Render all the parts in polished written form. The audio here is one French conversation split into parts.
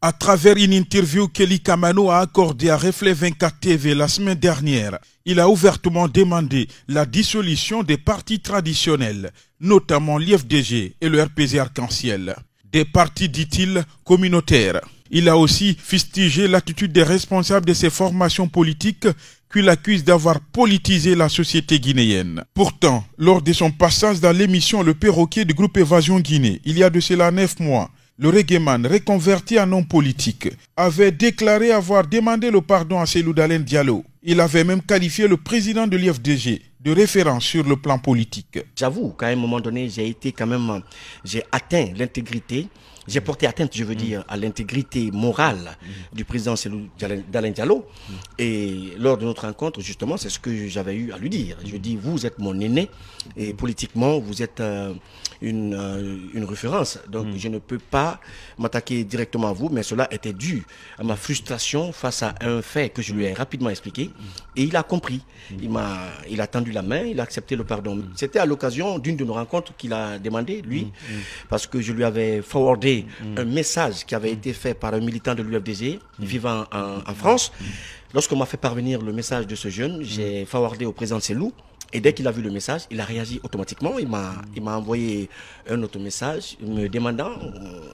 À travers une interview qu'Ely Kamano a accordée à Reflet 24 TV la semaine dernière, il a ouvertement demandé la dissolution des partis traditionnels, notamment l'IFDG et le RPG Arc-en-Ciel. Des partis, dit-il, communautaires. Il a aussi fustigé l'attitude des responsables de ces formations politiques qu'il accuse d'avoir politisé la société guinéenne. Pourtant, lors de son passage dans l'émission Le Perroquet du groupe Évasion Guinée, il y a de cela 9 mois, le reggaeman, reconverti en homme politique, avait déclaré avoir demandé le pardon à Cellou Dalein Diallo. Il avait même qualifié le président de l'IFDG de référence sur le plan politique. J'avoue qu'à un moment donné, j'ai atteint l'intégrité, j'ai porté atteinte, je veux dire, à l'intégrité morale du président Cellou Dalein Diallo. Et lors de notre rencontre, justement, c'est ce que j'avais eu à lui dire. Je dis, vous êtes mon aîné et politiquement, vous êtes une référence. Donc, je ne peux pas m'attaquer directement à vous, mais cela était dû à ma frustration face à un fait que je lui ai rapidement expliqué. Et il a compris. Il a tendu la main, il a accepté le pardon. C'était à l'occasion d'une de nos rencontres qu'il a demandé, lui, parce que je lui avais forwardé un message qui avait été fait par un militant de l'UFDG vivant en France. Lorsqu'on m'a fait parvenir le message de ce jeune, j'ai forwardé au président Cellou. Et dès qu'il a vu le message, il a réagi automatiquement. Il m'a envoyé un autre message me demandant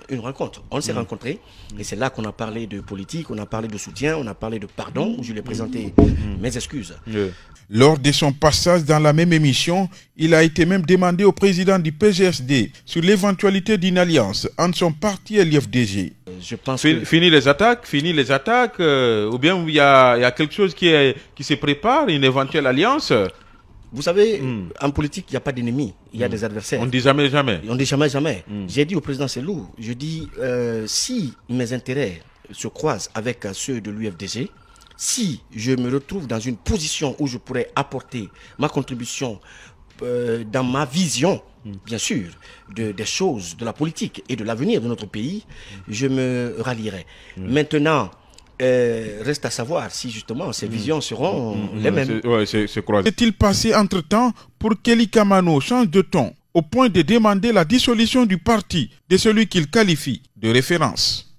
une rencontre. On s'est rencontrés et c'est là qu'on a parlé de politique, on a parlé de soutien, on a parlé de pardon, où je lui ai présenté mes excuses. Lors de son passage dans la même émission, il a été même demandé au président du PGSD sur l'éventualité d'une alliance entre son parti et l'IFDG. Je pense fini les attaques, ou bien il y a quelque chose qui se prépare, une éventuelle alliance. Vous savez, en politique, il n'y a pas d'ennemis, il y a des adversaires. On ne dit jamais jamais. On ne dit jamais jamais. J'ai dit au président Cellou, je dis, si mes intérêts se croisent avec ceux de l'UFDG, si je me retrouve dans une position où je pourrais apporter ma contribution dans ma vision, bien sûr, des choses, de la politique et de l'avenir de notre pays, je me rallierai. Maintenant, reste à savoir si justement ces visions seront les mêmes. Qu'est-il passé entre-temps pour qu'Ely Kamano change de ton au point de demander la dissolution du parti de celui qu'il qualifie de référence?